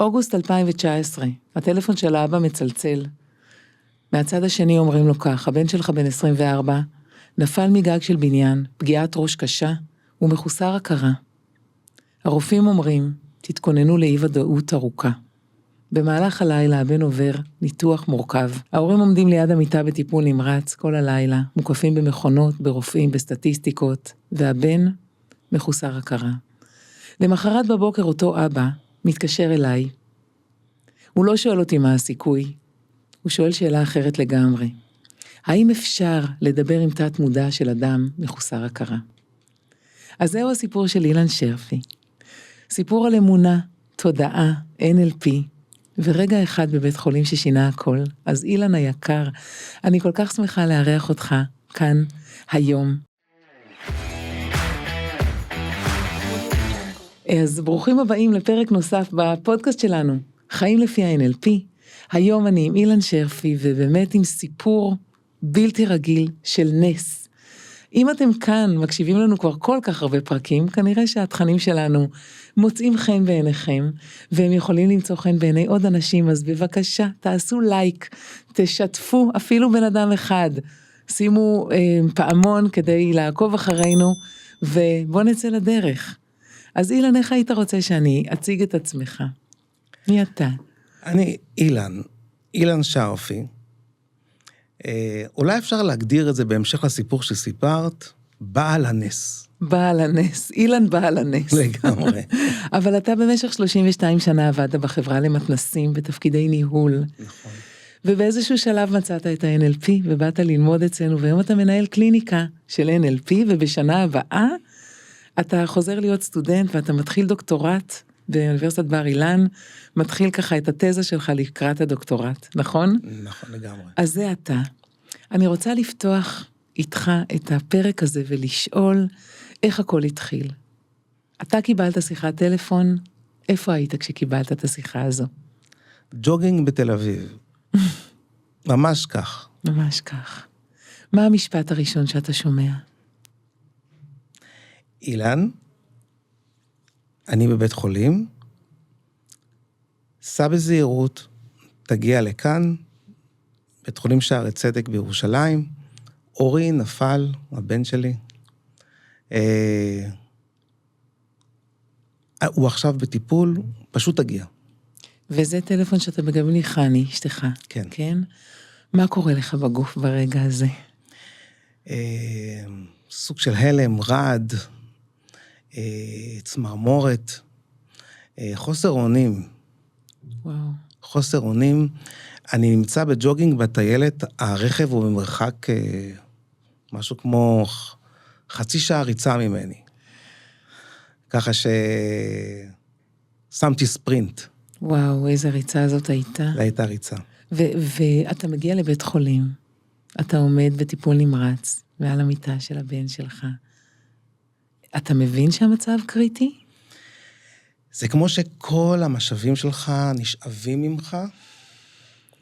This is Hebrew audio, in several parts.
אוגוסט 2019, הטלפון של האבא מצלצל. מהצד השני אומרים לו כך, הבן שלך בן 24, נפל מגג של בניין, פגיעת ראש קשה, ומחוסר הכרה. הרופאים אומרים, תתכוננו לאי ודאות ארוכה. במהלך הלילה הבן עובר ניתוח מורכב. ההורים עומדים ליד המיטה בטיפול נמרץ כל הלילה, מוקפים במכונות, ברופאים, בסטטיסטיקות, והבן מחוסר הכרה. למחרת בבוקר אותו אבא מתקשר אליי. הוא לא שואל אותי מה הסיכוי, הוא שואל שאלה אחרת לגמרי. האם אפשר לדבר עם תת מודע של אדם מחוסר הכרה? אז זהו הסיפור של אילן שרפי. סיפור על אמונה, תודעה, NLP, ורגע אחד בבית חולים ששינה הכל. אז אילן היקר, אני כל כך שמחה לארח אותך כאן היום. אז ברוכים הבאים לפרק נוסף בפודקאסט שלנו, חיים לפי ה-NLP. היום אני עם אילן שרפי, ובאמת עם סיפור בלתי רגיל של נס. אם אתם כאן מקשיבים לנו כבר כל כך הרבה פרקים, כנראה שהתכנים שלנו מוצאים חן בעיניכם, והם יכולים למצוא חן בעיני עוד אנשים, אז בבקשה, תעשו לייק, תשתפו אפילו בן אדם אחד, שימו פעמון כדי לעקוב אחרינו, ובוא נצא לדרך. אז אילן, איך היית רוצה שאני אציג את עצמך? מי אתה? אני אילן שרפי. אולי אפשר להגדיר את זה בהמשך לסיפור שסיפרת, בעל הנס. בעל הנס, אילן בעל הנס. לגמרי. אבל אתה במשך 32 שנה עבדת בחברה למתנסים בתפקידי ניהול. נכון. ובאיזשהו שלב מצאת את ה-NLP ובאת ללמוד אצלנו, והיום אתה מנהל קליניקה של NLP, ובשנה הבאה אתה חוזר להיות סטודנט ואתה מתחיל דוקטורט באוניברסיטת בר אילן, מתחיל ככה את התזה שלך לקראת הדוקטורט, נכון? נכון, לגמרי. אז זה אתה. אני רוצה לפתוח איתך את הפרק הזה ולשאול איך הכל התחיל. אתה קיבלת שיחת טלפון, איפה היית כשקיבלת את השיחה הזו? ג'וגינג בתל אביב. ממש כך. ממש כך. מה המשפט הראשון שאתה שומע? אילן, אני בבית חולים, סע בזהירות, תגיע לכאן, בית חולים שערי צדק בירושלים, אורי נפל, הבן שלי, הוא עכשיו בטיפול, פשוט תגיע. וזה טלפון שאתה מגב לי חני, אשתך. כן. כן? מה קורה לך בגוף ברגע הזה? סוג של הלם, רעד, צמרמורת, חוסר אונים. וואו. חוסר אונים. אני נמצא בג'וגינג בטיילת, הרכב הוא במרחק משהו כמו חצי שעה ריצה ממני. ככה ששמתי ספרינט. וואו, איזה ריצה הזאת הייתה. הייתה ריצה. ואתה מגיע לבית חולים, אתה עומד בטיפול נמרץ, ועל המיטה של הבן שלך. אתה מבין שהמצב קריטי? זה כמו שכל המשאבים שלך נשאבים ממך,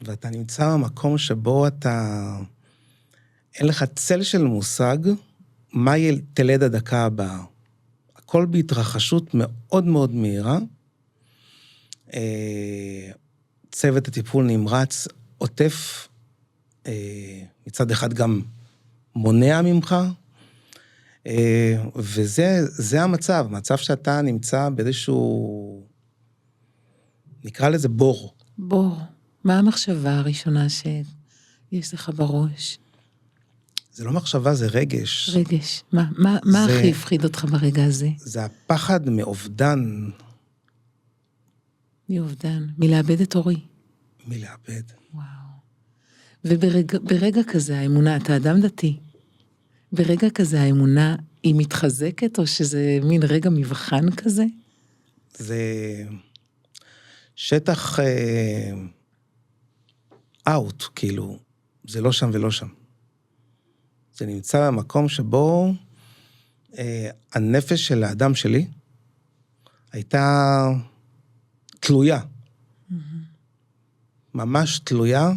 ואתה נמצא במקום שבו אין לך צל של מושג, מה תלד הדקה הבאה. הכל בהתרחשות מאוד מאוד מהירה, צוות הטיפול נמרץ, עוטף, מצד אחד גם מונע ממך, וזה המצב, מצב שאתה נמצא באיזשהו, נקרא לזה בור. בור. מה המחשבה הראשונה שיש לך בראש? זה לא מחשבה, זה רגש. רגש. מה הכי הפחיד אותך ברגע הזה? זה הפחד מאובדן. מאובדן, מלאבד את אורי. מלאבד. וואו. וברגע כזה האמונה, אתה אדם דתי, ברגע כזה האמונה היא מתחזקת, או שזה מין רגע מבחן כזה? זה שטח אאוט, כאילו, זה לא שם ולא שם. זה נמצא במקום שבו הנפש של האדם שלי הייתה תלויה. ממש תלויה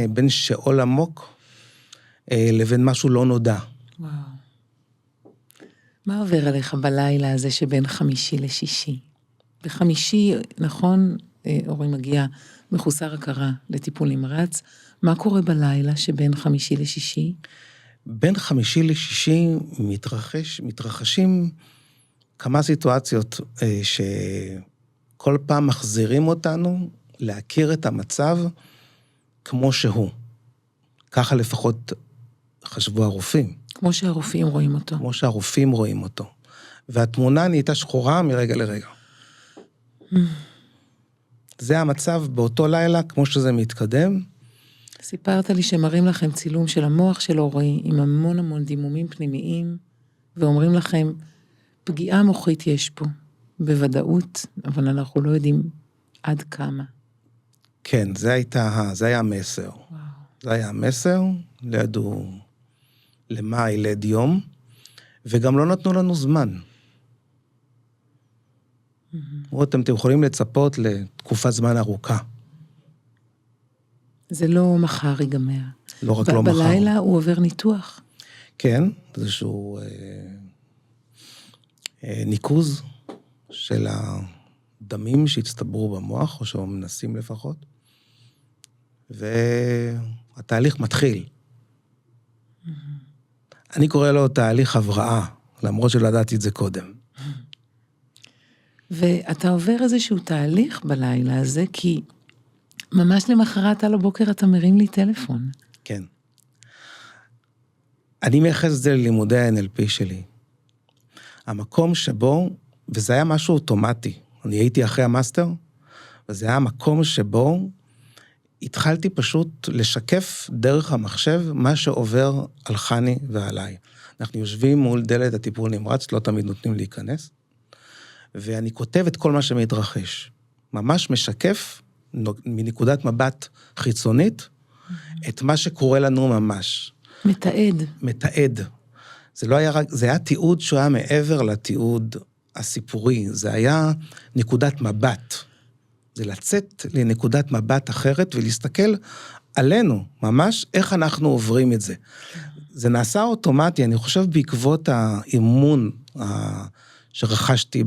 בין שאול עמוק לבין משהו לא נודע. וואו. מה עובר עליך בלילה הזה שבין חמישי לשישי? בחמישי, נכון, אורי מגיע מחוסר הכרה לטיפול נמרץ, מה קורה בלילה שבין חמישי לשישי? בין חמישי לשישי מתרחשים כמה סיטואציות שכל פעם מחזירים אותנו להכיר את המצב כמו שהוא. ככה לפחות חשבו הרופאים. כמו שהרופאים רואים אותו. כמו שהרופאים רואים אותו. והתמונה נהייתה שחורה מרגע לרגע. זה המצב באותו לילה, כמו שזה מתקדם. סיפרת לי שמראים לכם צילום של המוח של אורי, עם המון המון דימומים פנימיים, ואומרים לכם, פגיעה מוחית יש פה, בוודאות, אבל אנחנו לא יודעים עד כמה. כן, זה היה המסר. וואו. זה היה המסר, לא ידעו למה ילד יום, וגם לא נתנו לנו זמן. אתם יכולים לצפות לתקופת זמן ארוכה. זה לא מחר ייגמר. לא רק לא מחר. בלילה הוא עובר ניתוח. כן, איזשהו ניקוז של הדמים שהצטברו במוח, או שמנסים לפחות, והתהליך מתחיל. אני קורא לו תהליך הבראה, למרות שלא ידעתי את זה קודם. ואתה עובר איזשהו תהליך בלילה הזה, כי ממש למחרת על הבוקר אתה מרים לי טלפון. כן. אני מייחס את זה ללימודי ה-NLP שלי. המקום שבו, וזה היה משהו אוטומטי, אני הייתי אחרי המאסטר, וזה היה המקום שבו התחלתי פשוט לשקף דרך המחשב מה שעובר על חני ועליי. אנחנו יושבים מול דלת הטיפול נמרץ, לא תמיד נותנים להיכנס, ואני כותב את כל מה שמתרחש. ממש משקף מנקודת מבט חיצונית את מה שקורה לנו ממש. מתעד. מתעד. זה לא היה רק, זה היה תיעוד שהוא היה מעבר לתיעוד הסיפורי, זה היה נקודת מבט. זה לצאת לנקודת מבט אחרת ולהסתכל עלינו, ממש איך אנחנו עוברים את זה. זה נעשה אוטומטי, אני חושב בעקבות האימון שרכשתי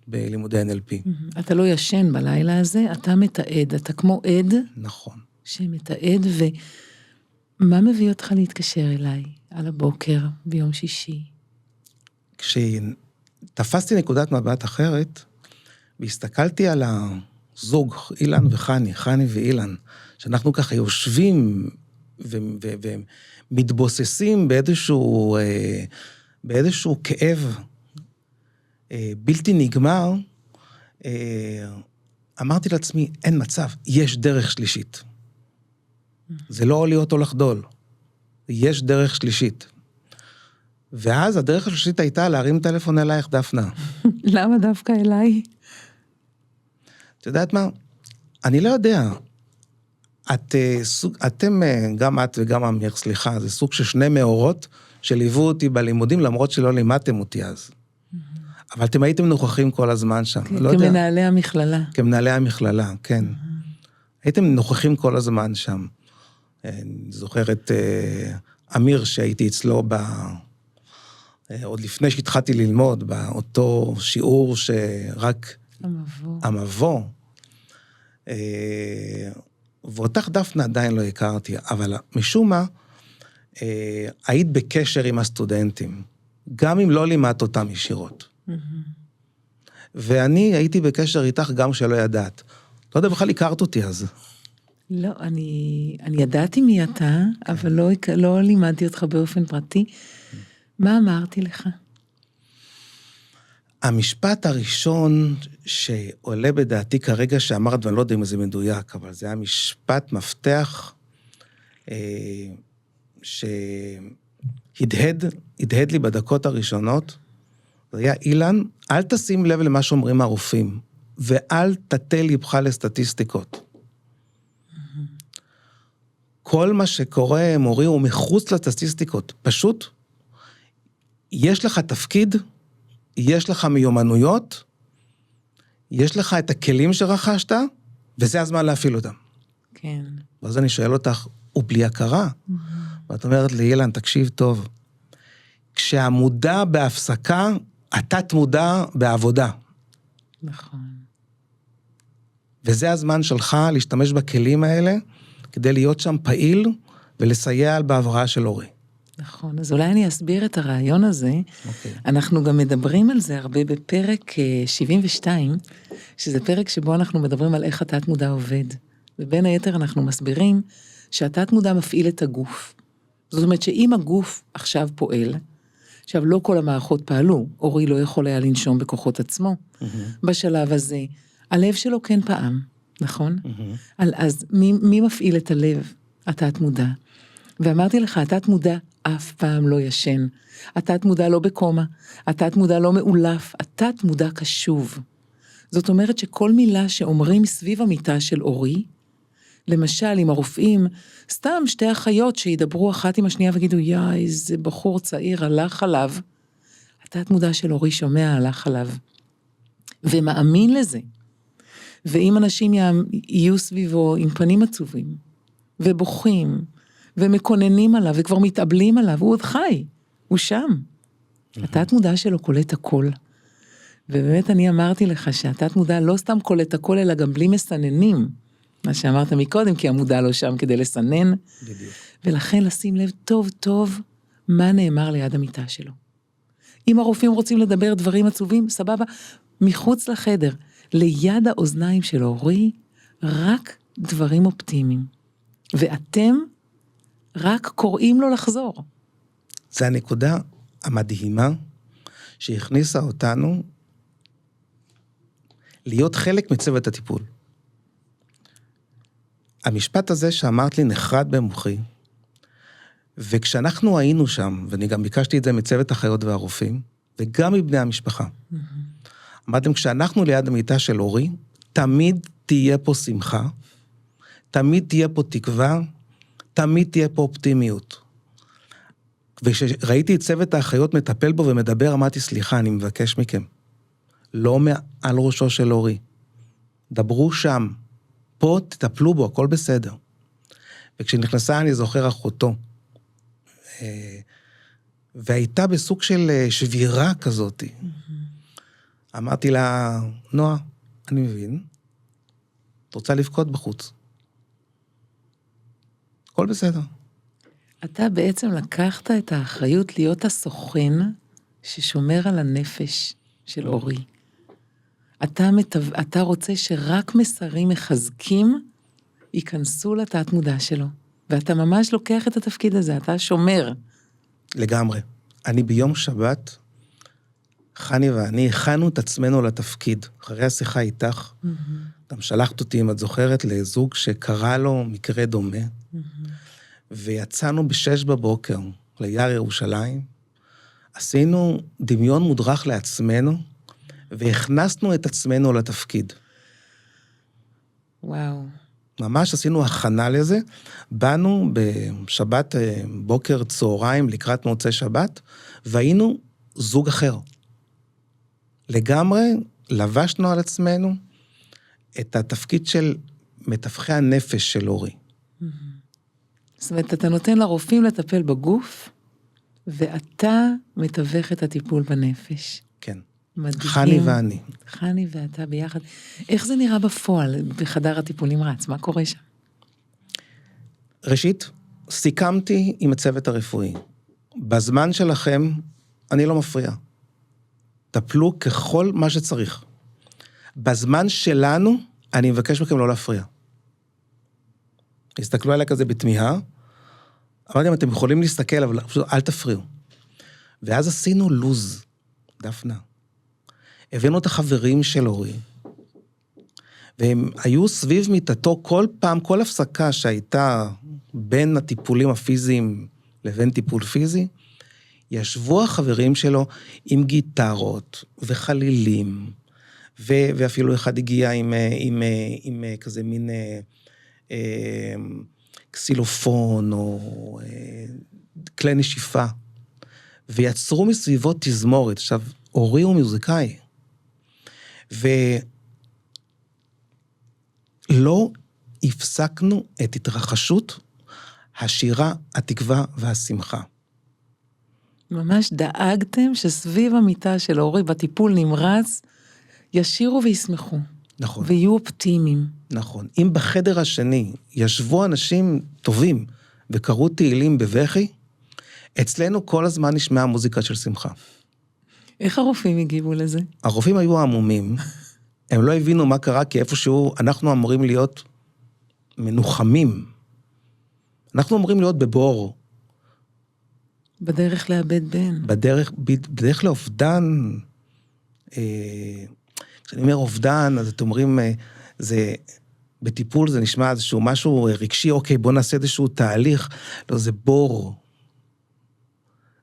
בלימודי NLP. אתה לא ישן בלילה הזה, אתה מתעד, אתה כמו עד. נכון. שמתעד, ומה מביא אותך להתקשר אליי על הבוקר ביום שישי? כשתפסתי נקודת מבט אחרת, והסתכלתי על הזוג, אילן וחני, חני ואילן, שאנחנו ככה יושבים ומתבוססים באיזשהו כאב בלתי נגמר, אמרתי לעצמי, אין מצב, יש דרך שלישית. זה לא להיות או לחדול, יש דרך שלישית. ואז הדרך השלישית הייתה להרים טלפון אלייך, דפנה. למה דווקא אליי? את יודעת מה? אני לא יודע. אתם, גם את וגם אמיר, סליחה, זה סוג של שני מאורות שליוו אותי בלימודים, למרות שלא לימדתם אותי אז. אבל אתם הייתם נוכחים כל הזמן שם. כמנהלי המכללה. כמנהלי המכללה, כן. הייתם נוכחים כל הזמן שם. אני זוכר את אמיר שהייתי אצלו עוד לפני שהתחלתי ללמוד, באותו שיעור שרק המבוא. ואותך דפנה עדיין לא הכרתי, אבל משום מה, היית בקשר עם הסטודנטים, גם אם לא לימדת אותם ישירות. ואני הייתי בקשר איתך גם שלא ידעת. לא יודע, בכלל הכרת אותי אז. לא, אני ידעתי מי אתה, אבל לא לימדתי אותך באופן פרטי. מה אמרתי לך? המשפט הראשון שעולה בדעתי כרגע שאמרת, ואני לא יודע אם זה מדויק, אבל זה היה משפט מפתח שהדהד לי בדקות הראשונות. זה היה, אילן, אל תשים לב למה שאומרים הרופאים, ואל תטה ליבך לסטטיסטיקות. כל מה שקורה, מורי, הוא מחוץ לסטטיסטיקות. פשוט, יש לך תפקיד, יש לך מיומנויות, יש לך את הכלים שרכשת, וזה הזמן להפעיל אותם. כן. ואז אני שואל אותך, הוא בלי הכרה? ואת אומרת לי, אילן, תקשיב טוב. כשהמודע בהפסקה, התת מודע בעבודה. נכון. וזה הזמן שלך להשתמש בכלים האלה, כדי להיות שם פעיל, ולסייע בעבורה של אורי. נכון, אז אולי אני אסביר את הרעיון הזה. אנחנו גם מדברים על זה הרבה בפרק 72, שזה פרק שבו אנחנו מדברים על איך התת מודע עובד. ובין היתר אנחנו מסבירים שהתת מודע מפעיל את הגוף. זאת אומרת שאם הגוף עכשיו פועל, עכשיו לא כל המערכות פעלו, אורי לא יכול היה לנשום בכוחות עצמו, בשלב הזה, הלב שלו כן פעם, נכון? אז מי מפעיל את הלב? התת מודע. ואמרתי לך, התת מודע אף פעם לא ישן, התת מודע לא בקומה, התת מודע לא מאולף, התת מודע קשוב. זאת אומרת שכל מילה שאומרים סביב המיטה של אורי, למשל, עם הרופאים, סתם שתי אחיות שידברו אחת עם השנייה וגידו, איזה בחור צעיר הלך עליו, התת מודע של אורי שומע הלך עליו, ומאמין לזה. ואם אנשים יהיו סביבו עם פנים עצובים, ובוכים, ומקוננים עליו, וכבר מתאבלים עליו, הוא עוד חי, הוא שם. התת מודע שלו קולט הכל. ובאמת אני אמרתי לך שהתת מודע לא סתם קולט הכל, אלא גם בלי מסננים. מה שאמרת מקודם, כי המודע לא שם כדי לסנן. בדיוק. ולכן לשים לב טוב טוב מה נאמר ליד המיטה שלו. אם הרופאים רוצים לדבר דברים עצובים, סבבה, מחוץ לחדר, ליד האוזניים של אורי, רק דברים אופטימיים. ואתם רק קוראים לו לחזור. זה הנקודה המדהימה שהכניסה אותנו להיות חלק מצוות הטיפול. המשפט הזה שאמרת לי נחרד במוחי, וכשאנחנו היינו שם, ואני גם ביקשתי את זה מצוות החיות והרופאים, וגם מבני המשפחה, אמרתם, כשאנחנו ליד המיטה של אורי, תמיד תהיה פה שמחה, תמיד תהיה פה תקווה, תמיד תהיה פה אופטימיות. וכשראיתי את צוות האחיות מטפל בו ומדבר, אמרתי, סליחה, אני מבקש מכם. לא מעל ראשו של אורי. דברו שם. פה תטפלו בו, הכל בסדר. וכשנכנסה, אני זוכר אחותו. והייתה בסוג של שבירה כזאת. אמרתי לה, נועה, אני מבין. את רוצה לבכות בחוץ. הכל בסדר. אתה בעצם לקחת את האחריות להיות הסוכן ששומר על הנפש של אורי. אתה רוצה שרק מסרים מחזקים ייכנסו לתת מודע שלו. ואתה ממש לוקח את התפקיד הזה, אתה שומר. לגמרי. אני ביום שבת, חני ואני הכנו את עצמנו לתפקיד. אחרי השיחה איתך, גם שלחת אותי, אם את זוכרת, לזוג שקרא לו מקרה דומה, ויצאנו ב6:00 ליער ירושלים, עשינו דמיון מודרך לעצמנו, והכנסנו את עצמנו לתפקיד. וואו. ממש עשינו הכנה לזה, באנו בשבת בוקר צהריים לקראת מוצאי שבת, והיינו זוג אחר. לגמרי לבשנו על עצמנו את התפקיד של מתווכי הנפש של אורי. זאת אומרת, אתה נותן לרופאים לטפל בגוף, ואתה מתווך את הטיפול בנפש. כן. מדהים. חני ואני. חני ואתה ביחד. איך זה נראה בפועל, בחדר הטיפול נמרץ? מה קורה שם? ראשית, סיכמתי עם הצוות הרפואי. בזמן שלכם, אני לא מפריע. טפלו ככל מה שצריך. בזמן שלנו, אני מבקש מכם לא להפריע. הסתכלו עליה כזה בתמיהה, אמרתי, אתם יכולים להסתכל, אבל פשוט אל תפריעו. ואז עשינו לוז, דפנה. הבאנו את החברים של אורי, והם היו סביב מיטתו כל פעם, כל הפסקה שהייתה בין הטיפולים הפיזיים לבין טיפול פיזי, ישבו החברים שלו עם גיטרות וחלילים, ואפילו אחד הגיע עם כזה מין קסילופון או כלי נשיפה, ויצרו מסביבו תזמורת. עכשיו, אורי הוא מוזיקאי, ולא הפסקנו את התרחשות השירה, התקווה והשמחה. ממש דאגתם שסביב המיטה של אורי, בטיפול נמרץ, ישירו וישמחו. נכון. ויהיו אופטימיים. נכון. אם בחדר השני ישבו אנשים טובים וקראו תהילים בבכי, אצלנו כל הזמן נשמעה מוזיקה של שמחה. איך הרופאים הגיבו לזה? הרופאים היו עמומים, הם לא הבינו מה קרה, כי איפשהו אנחנו אמורים להיות מנוחמים. אנחנו אמורים להיות בבור. בדרך לאבד בן. בדרך לאובדן, כשאני אומר אובדן, אז אתם אומרים, זה, בטיפול זה נשמע איזשהו משהו רגשי, אוקיי, בוא נעשה איזשהו תהליך. לא, זה בור.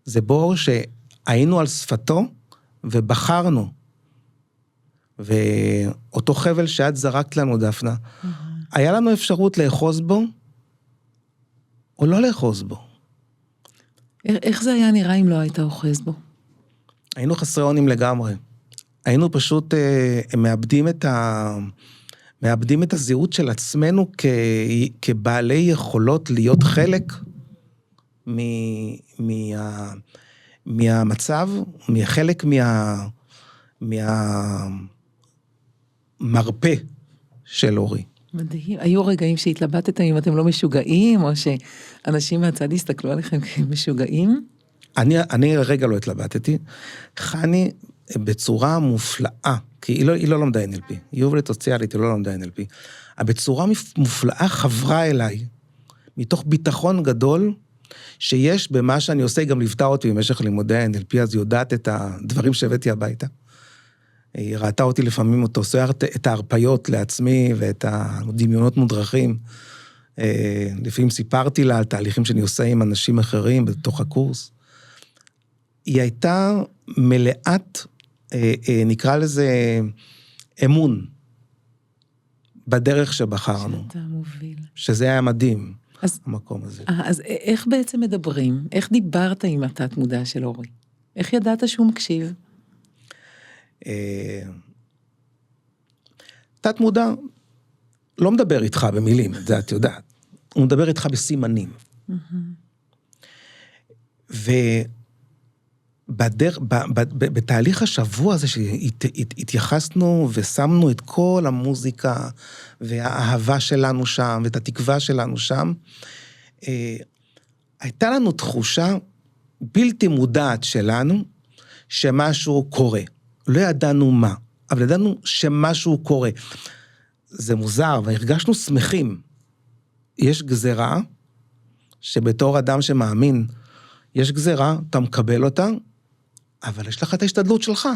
זה בור שהיינו על שפתו, ובחרנו. ואותו חבל שאת זרקת לנו, דפנה, היה לנו אפשרות לאחוז בו, או לא לאחוז בו. איך זה היה נראה אם לא היית אוחז בו? היינו חסרי אונים לגמרי. היינו פשוט מאבדים את הזהות של עצמנו כבעלי יכולות להיות חלק מהמצב, חלק מהמרפא של אורי. מדהים. היו רגעים שהתלבטתם אם אתם לא משוגעים, או שאנשים מהצד הסתכלו עליכם כמשוגעים? אני רגע לא התלבטתי. חני בצורה מופלאה, כי היא לא למדה NLP, היא עובדת סוציאלית, היא לא למדה NLP. בצורה מופלאה חברה אליי, מתוך ביטחון גדול, שיש במה שאני עושה, גם ליוותה אותי במשך לימודי NLP, אז היא יודעת את הדברים שהבאתי הביתה. היא ראתה אותי לפעמים עושה את ההרפיות לעצמי, ואת הדמיונות מודרכים. לפעמים סיפרתי לה על תהליכים שאני עושה עם אנשים אחרים בתוך הקורס. היא הייתה מלאת, נקרא לזה אמון, בדרך שבחרנו. שאתה מוביל. שזה היה מדהים, המקום הזה. אז איך בעצם מדברים? איך דיברת עם התת מודע של אורי? איך ידעת שהוא מקשיב? תת מודע לא מדבר איתך במילים, את זה את יודעת. הוא מדבר איתך בסימנים. בתהליך השבוע הזה שהתייחסנו ושמנו את כל המוזיקה והאהבה שלנו שם ואת התקווה שלנו שם, הייתה לנו תחושה בלתי מודעת שלנו שמשהו קורה. לא ידענו מה, אבל ידענו שמשהו קורה. זה מוזר, והרגשנו שמחים. יש גזרה, שבתור אדם שמאמין, יש גזרה, אתה מקבל אותה, אבל יש לך את ההשתדלות שלך.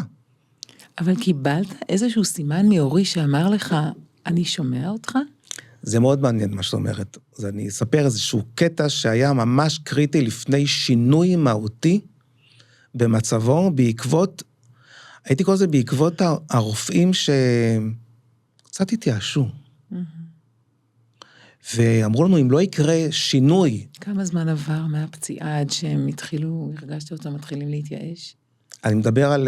אבל קיבלת איזשהו סימן מאורי שאמר לך, אני שומע אותך? זה מאוד מעניין מה שאת אומרת. אז אני אספר איזשהו קטע שהיה ממש קריטי לפני שינוי מהותי במצבו, הייתי קורא לזה בעקבות הרופאים שקצת התייאשו. ואמרו לנו, אם לא יקרה שינוי... כמה זמן עבר מהפציעה עד שהם התחילו, הרגשת אותם מתחילים להתייאש? אני מדבר על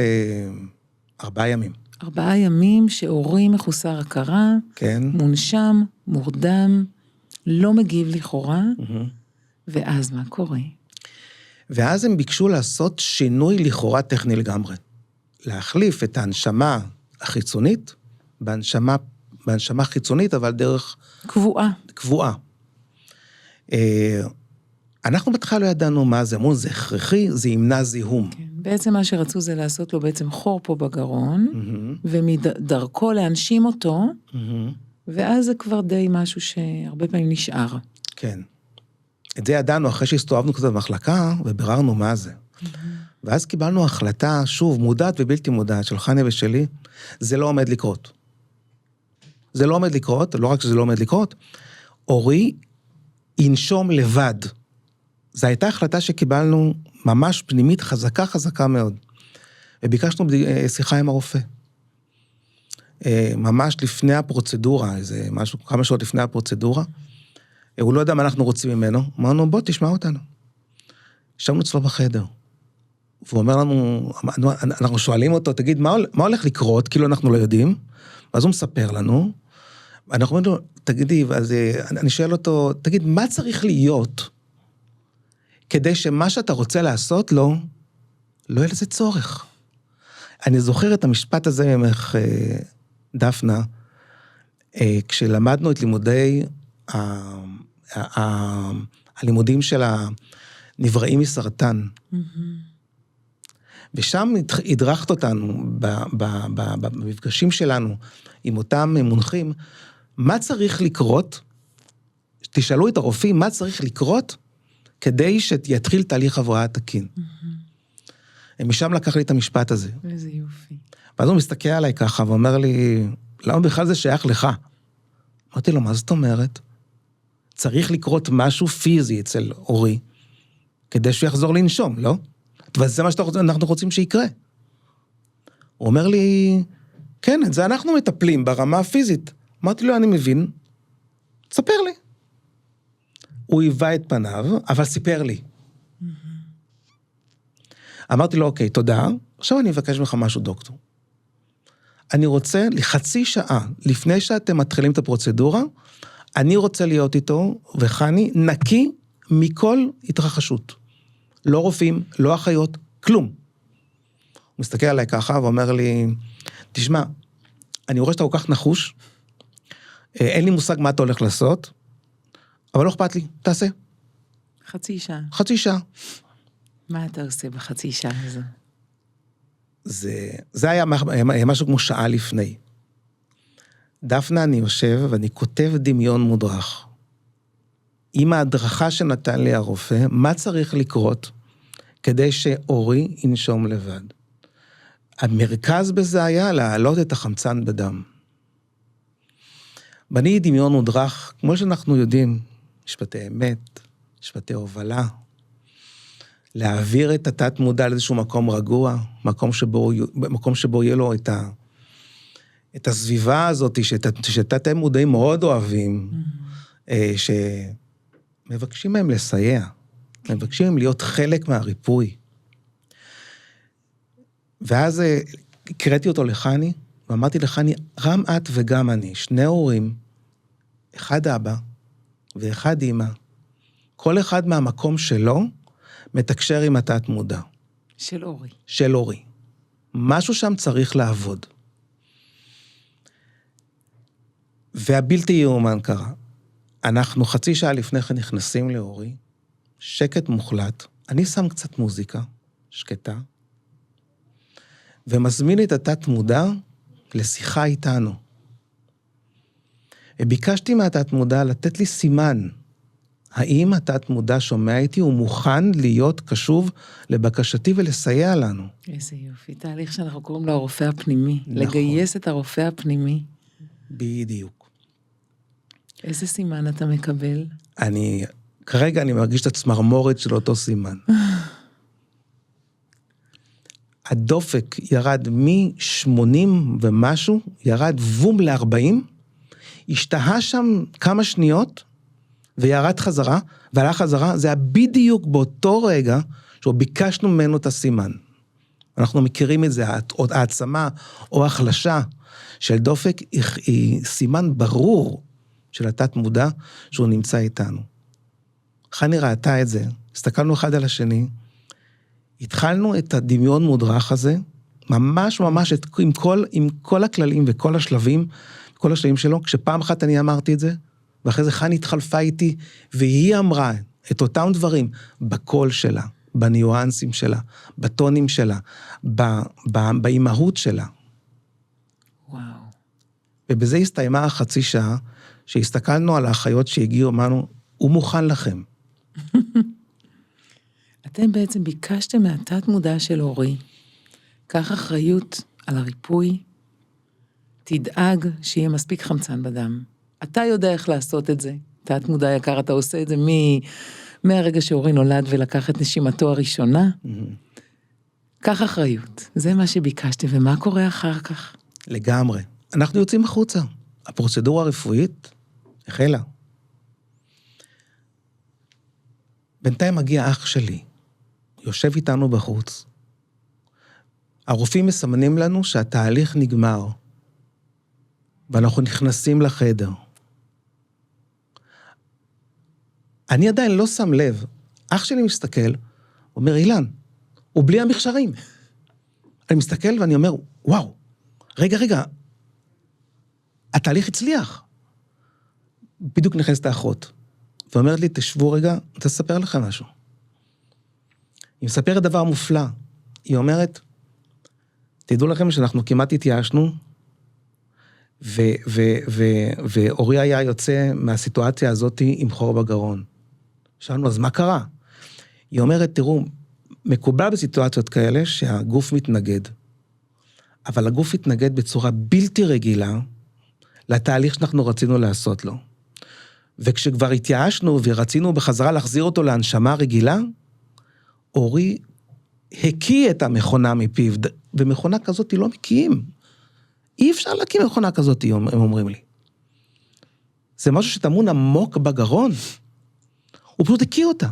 4 ימים. 4 ימים שאורי מחוסר הכרה, כן. מונשם, מורדם, לא מגיב לכאורה, ואז מה קורה? ואז הם ביקשו לעשות שינוי לכאורה טכני לגמרי. להחליף את ההנשמה החיצונית, בהנשמה חיצונית, אבל דרך... קבועה. אנחנו בתחילה לא ידענו מה זה, אמרו, זה הכרחי, זה ימנע זיהום. כן, בעצם מה שרצו זה לעשות לו בעצם חור פה בגרון, ומדרכו להנשים אותו, ואז זה כבר די משהו שהרבה פעמים נשאר. כן. את זה ידענו אחרי שהסתובבנו כזה במחלקה, ובררנו מה זה. ואז קיבלנו החלטה, שוב, מודעת ובלתי מודעת, של חני ושלי, זה לא עומד לקרות. זה לא עומד לקרות, לא רק שזה לא עומד לקרות, אורי ינשום לבד. זו הייתה החלטה שקיבלנו ממש פנימית חזקה מאוד. וביקשנו שיחה עם הרופא. ממש לפני הפרוצדורה, איזה משהו, כמה שעות לפני הפרוצדורה, הוא לא יודע מה אנחנו רוצים ממנו, אמרנו, בוא תשמע אותנו. ישבנו אצלו בחדר. והוא אומר לנו, אנחנו שואלים אותו, תגיד, מה הולך לקרות? כאילו אנחנו לא יודעים. ואז הוא מספר לנו, אנחנו אומרים לו, תגידי, אז אני שואל אותו, תגיד, מה צריך להיות כדי שמה שאתה רוצה לעשות לו, לא היה לזה צורך. אני זוכר את המשפט הזה ממך, דפנה, כשלמדנו את לימודי, הלימודים של הנבראים מסרטן. ושם הדרכת אותנו, במפגשים שלנו, עם אותם מונחים, מה צריך לקרות, תשאלו את הרופאים, מה צריך לקרות, כדי שיתחיל תהליך הבראה תקין. משם לקח לי את המשפט הזה. איזה יופי. ואז הוא מסתכל עליי ככה, ואומר לי, למה בכלל זה שייך לך? אמרתי לו, מה זאת אומרת? צריך לקרות משהו פיזי אצל אורי, כדי שהוא יחזור לנשום, לא? וזה מה שאנחנו רוצים שיקרה. הוא אומר לי, כן, את זה אנחנו מטפלים ברמה הפיזית. אמרתי לו, אני מבין, תספר לי. הוא היווה את פניו, אבל סיפר לי. אמרתי לו, אוקיי, תודה, עכשיו אני אבקש ממך משהו, דוקטור. אני רוצה, לחצי שעה, לפני שאתם מתחילים את הפרוצדורה, אני רוצה להיות איתו, וחני נקי מכל התרחשות. לא רופאים, לא אחיות, כלום. הוא מסתכל עליי ככה, ואומר לי, תשמע, אני רואה שאתה כל כך נחוש, אין לי מושג מה אתה הולך לעשות, אבל לא אכפת לי, תעשה. חצי שעה. חצי שעה. מה אתה עושה בחצי שעה הזו? זה היה משהו כמו שעה לפני. דפנה, אני יושב ואני כותב דמיון מודרך. עם ההדרכה שנתן לי הרופא, מה צריך לקרות כדי שאורי ינשום לבד. המרכז בזה היה להעלות את החמצן בדם. בני דמיון מודרך, כמו שאנחנו יודעים, משפטי אמת, משפטי הובלה, להעביר את התת מודע לאיזשהו מקום רגוע, מקום שבו יהיה לו את הסביבה הזאת, שתת מודעים מאוד אוהבים, שמבקשים מהם לסייע, מבקשים מהם להיות חלק מהריפוי. ואז קראתי אותו לחני, ואמרתי לחני, גם את וגם אני, שני הורים, אחד אבא ואחד אמא, כל אחד מהמקום שלו, מתקשר עם התת מודע. של אורי. של אורי. משהו שם צריך לעבוד. והבלתי יאומן קרה. אנחנו חצי שעה לפני כן נכנסים לאורי, שקט מוחלט, אני שם קצת מוזיקה, שקטה, ומזמין את התת מודע לשיחה איתנו. וביקשתי מהתת מודע לתת לי סימן, האם התת מודע שומע איתי, הוא מוכן להיות קשוב לבקשתי ולסייע לנו. איזה יופי, תהליך שאנחנו קוראים לו הרופא הפנימי, נכון. לגייס את הרופא הפנימי. בדיוק. איזה סימן אתה מקבל? כרגע אני מרגיש את הצמרמורת של אותו סימן. הדופק ירד מ-80 ומשהו, ירד וום ל-40, השתהה שם כמה שניות, וירד חזרה, והלך חזרה, זה היה בדיוק באותו רגע, שהוא ביקשנו ממנו את הסימן. אנחנו מכירים את זה, העצמה או החלשה של דופק, היא סימן ברור של התת מודע, שהוא נמצא איתנו. חני ראתה את זה, הסתכלנו אחד על השני, התחלנו את הדמיון מודרך הזה, ממש ממש עם כל הכללים וכל השלבים, כל השלבים שלו, כשפעם אחת אני אמרתי את זה, ואחרי זה חני התחלפה איתי, והיא אמרה את אותם דברים, בקול שלה, בניואנסים שלה, בטונים שלה, באימהות שלה. וואו. ובזה הסתיימה החצי שעה, שהסתכלנו על האחיות שהגיעו, אמרנו, הוא מוכן לכם. אתם בעצם ביקשתם מהתת מודע של אורי, קח אחריות על הריפוי, תדאג שיהיה מספיק חמצן בדם. אתה יודע איך לעשות את זה. תת מודע יקר, אתה עושה את זה מהרגע שאורי נולד ולקח את נשימתו הראשונה. קח אחריות. זה מה שביקשתם, ומה קורה אחר כך? לגמרי. אנחנו יוצאים החוצה. הפרוצדורה הרפואית החלה. בינתיים מגיע אח שלי, יושב איתנו בחוץ. הרופאים מסמנים לנו שהתהליך נגמר, ואנחנו נכנסים לחדר. אני עדיין לא שם לב, אח שלי מסתכל, אומר, אילן, ובלי המכשרים. אני מסתכל ואני אומר, וואו, רגע, התהליך הצליח. בדיוק נכנסת האחות, ואומרת לי, תשבו רגע, תספר לכם משהו. היא מספרת דבר מופלא. היא אומרת, תדעו לכם שאנחנו כמעט התייאשנו, ואורי היה יוצא מהסיטואציה הזאת עם חור בגרון. שאלנו, אז מה קרה? היא אומרת, תראו, מקובל בסיטואציות כאלה שהגוף מתנגד, אבל הגוף התנגד בצורה בלתי רגילה לתהליך שאנחנו רצינו לעשות לו. וכשכבר התייאשנו ורצינו בחזרה להחזיר אותו להנשמה רגילה, אורי הקיא את המכונה מפיו, ומכונה כזאת לא מקיאים. אי אפשר להקים מכונה כזאת, הם אומרים לי. זה משהו שטמון עמוק בגרון. הוא פשוט הקיא אותה.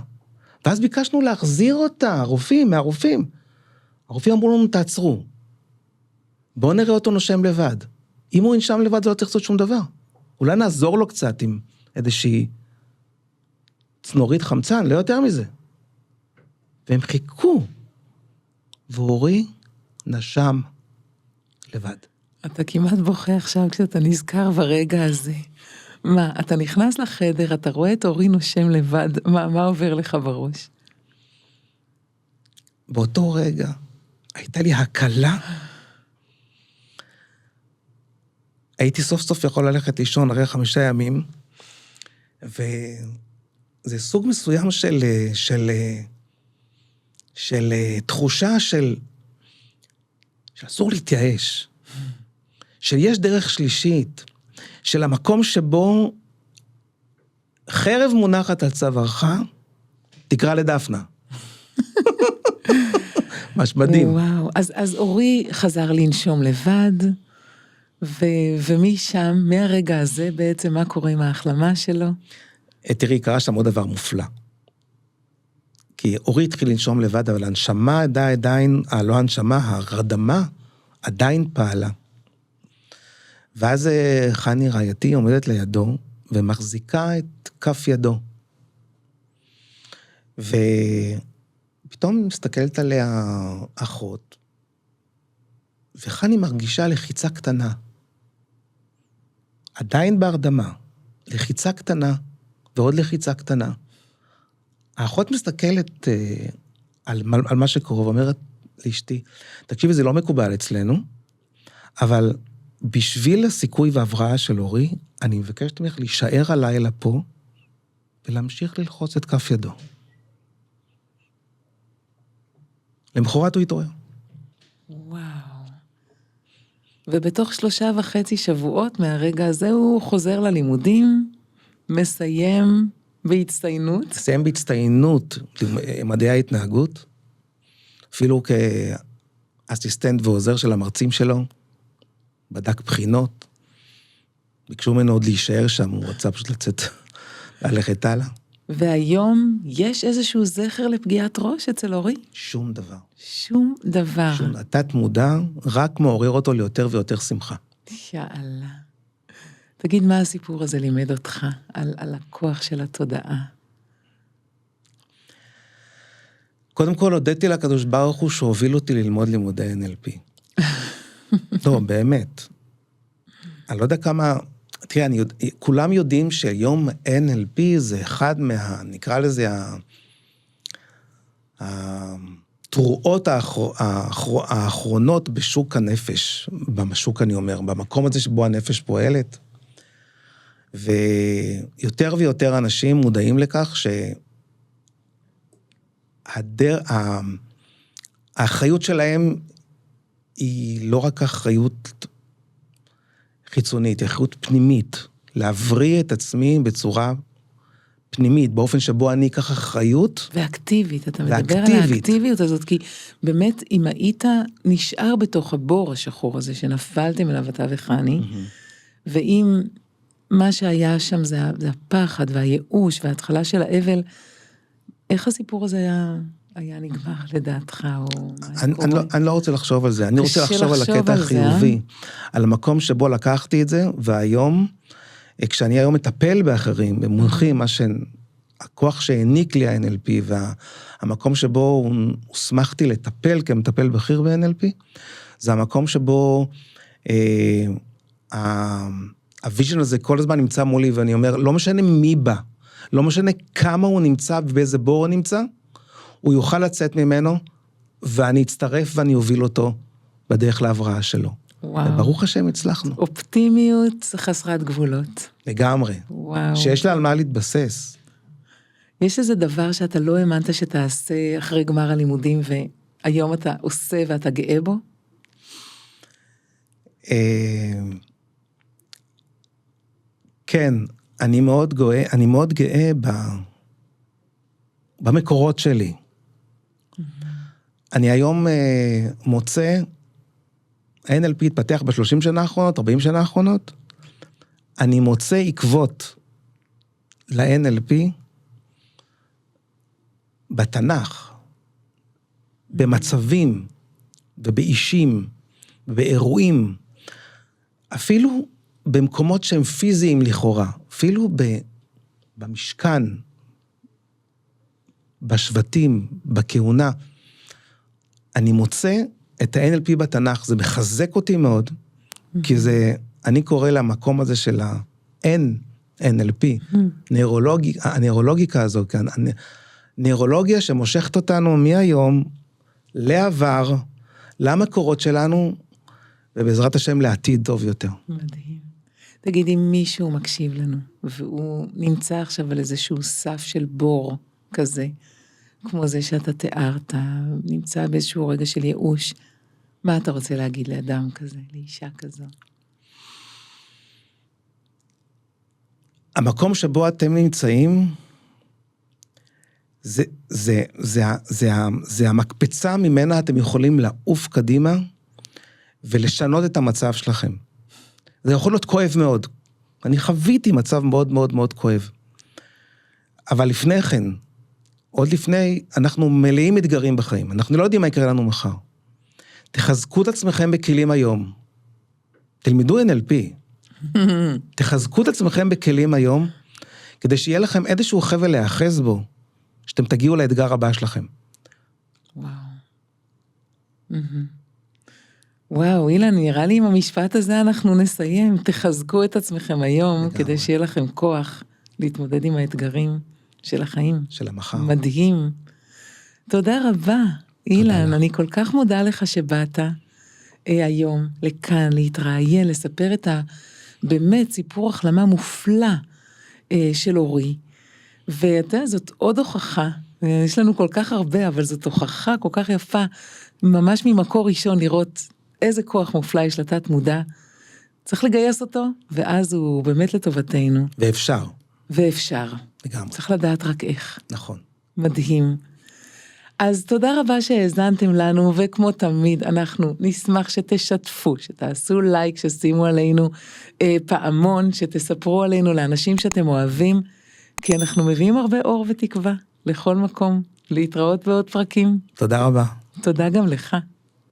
ואז ביקשנו להחזיר אותה, מהרופאים. הרופאים אמרו לנו, תעצרו. בואו נראה אותו נושם לבד. אם הוא ינשם לבד, זה לא צריך לעשות שום דבר. אולי נעזור לו קצת עם איזושהי צנורית חמצן, לא יותר מזה. והם חיכו. ואורי נשם לבד. אתה כמעט בוכה עכשיו כשאתה נזכר ברגע הזה. מה, אתה נכנס לחדר, אתה רואה את אורי נושם לבד, מה עובר לך בראש? באותו רגע הייתה לי הקלה. הייתי סוף סוף יכול ללכת לישון אחרי 5 ימים, וזה סוג מסוים של תחושה של אסור להתייאש, שיש דרך שלישית, של המקום שבו חרב מונחת על צווארך, תקרא לדפנה. ממש מדהים. וואו, אז אורי חזר לנשום לבד, ומשם, מהרגע הזה בעצם, מה קורה עם ההחלמה שלו? תראי, קרה שם עוד דבר מופלא. כי אורי התחיל לנשום לבד, אבל הנשמה עדיין, לא הנשמה, הרדמה עדיין פעלה. ואז חני רעייתי עומדת לידו, ומחזיקה את כף ידו. ופתאום מסתכלת עליה אחות, וחני מרגישה לחיצה קטנה. עדיין בהרדמה, לחיצה קטנה, ועוד לחיצה קטנה. האחות מסתכלת על מה שקורה, ואומרת לאשתי, תקשיבי, זה לא מקובל אצלנו, אבל בשביל הסיכוי והבראה של אורי, אני מבקשת ממך להישאר הלילה פה, ולהמשיך ללחוץ את כף ידו. למחרת הוא התעורר. וואו. ובתוך 3.5 שבועות מהרגע הזה הוא חוזר ללימודים, מסיים בהצטיינות. מסיים בהצטיינות, מדעי ההתנהגות, אפילו כאסיסטנט ועוזר של המרצים שלו, בדק בחינות, ביקשו ממנו עוד להישאר שם, הוא רצה פשוט לצאת, ללכת הלאה. והיום יש איזשהו זכר לפגיעת ראש אצל אורי? שום דבר. שום דבר. התת מודע רק מעורר אותו ליותר ויותר שמחה. יאללה. תגיד, מה הסיפור הזה לימד אותך על הכוח של התודעה? קודם כל, הודיתי לקדוש ברוך הוא שהוביל אותי ללמוד לימודי NLP. לא, באמת. אני לא יודע כמה, תראה, כולם יודעים שיום NLP זה אחד נקרא לזה, התרועות האחרונות בשוק הנפש, בשוק אני אומר, במקום הזה שבו הנפש פועלת, ויותר ויותר אנשים מודעים לכך האחריות שלהם היא לא רק אחריות חיצונית, היא אחריות פנימית, להבריא את עצמי בצורה פנימית, באופן שבו אני אקח אחריות. ואקטיבית, אתה מדבר על האקטיביות הזאת, כי באמת אם היית נשאר בתוך הבור השחור הזה, שנפלתם אליו אתה וחני, ואם מה שהיה שם זה הפחד והייאוש וההתחלה של האבל, איך הסיפור הזה היה נגמר לדעתך? אני לא רוצה לחשוב על זה, אני רוצה לחשוב על הקטע החיובי, על המקום שבו לקחתי את זה, והיום, כשאני היום מטפל באחרים, במונחים, מה הכוח שהעניק לי ה-NLP, והמקום שבו הוסמכתי לטפל כמטפל בכיר ב-NLP, זה המקום שבו הוויז'ן הזה כל הזמן נמצא מולי, ואני אומר, לא משנה מי בא, לא משנה כמה הוא נמצא ובאיזה בור הוא נמצא, הוא יוכל לצאת ממנו, ואני אצטרף ואני אוביל אותו בדרך להבראה שלו. וואו. וברוך השם הצלחנו. אופטימיות חסרת גבולות. לגמרי. וואו. שיש לה על מה להתבסס. יש איזה דבר שאתה לא האמנת שתעשה אחרי גמר הלימודים, והיום אתה עושה ואתה גאה בו? כן, אני מאוד גאה במקורות שלי. אני היום מוצא, ה-NLP התפתח ב-30 שנה האחרונות, 40 שנה האחרונות, אני מוצא עקבות ל-NLP בתנ"ך, במצבים ובאישים ובאירועים, אפילו במקומות שהם פיזיים לכאורה, אפילו במשכן, בשבטים, בכהונה, אני מוצא את ה-NLP בתנ"ך, זה מחזק אותי מאוד, כי זה, אני קורא למקום הזה של ה-NLP, הנוירולוגיקה הזו, נוירולוגיה שמושכת אותנו מהיום לעבר, למקורות שלנו, ובעזרת השם לעתיד טוב יותר. מדהים. תגיד, אם מישהו מקשיב לנו, והוא נמצא עכשיו על איזשהו סף של בור כזה, כמו זה שאתה תיארת, נמצא באיזשהו רגע של ייאוש, מה אתה רוצה להגיד לאדם כזה, לאישה כזו? המקום שבו אתם נמצאים, זה המקפצה ממנה אתם יכולים לעוף קדימה, ולשנות את המצב שלכם. זה יכול להיות כואב מאוד. אני חוויתי מצב מאוד מאוד מאוד כואב. אבל לפני כן, עוד לפני, אנחנו מלאים אתגרים בחיים. אנחנו לא יודעים מה יקרה לנו מחר. תחזקו את עצמכם בכלים היום. תלמדו NLP. תחזקו את עצמכם בכלים היום, כדי שיהיה לכם איזשהו חבל להאחז בו, שאתם תגיעו לאתגר הבא שלכם. וואו. וואו, אילן, נראה לי עם המשפט הזה אנחנו נסיים. תחזקו את עצמכם היום, לגמרי. כדי שיהיה לכם כוח להתמודד עם האתגרים של החיים. של המחר. מדהים. תודה רבה, אילן. אני כל כך מודה לך שבאת היום לכאן, להתראיין, לספר את באמת סיפור החלמה מופלא של אורי. ואתה, זאת עוד הוכחה, יש לנו כל כך הרבה, אבל זאת הוכחה כל כך יפה, ממש ממקור ראשון לראות איזה כוח מופלא יש לתת מודע, צריך לגייס אותו, ואז הוא באמת לטובתנו. ואפשר. לגמרי. צריך לדעת רק איך. נכון. מדהים. אז תודה רבה שהאזנתם לנו, וכמו תמיד אנחנו נשמח שתשתפו, שתעשו לייק, ששימו עלינו פעמון, שתספרו עלינו לאנשים שאתם אוהבים, כי אנחנו מביאים הרבה אור ותקווה לכל מקום, להתראות בעוד פרקים. תודה רבה. תודה גם לך.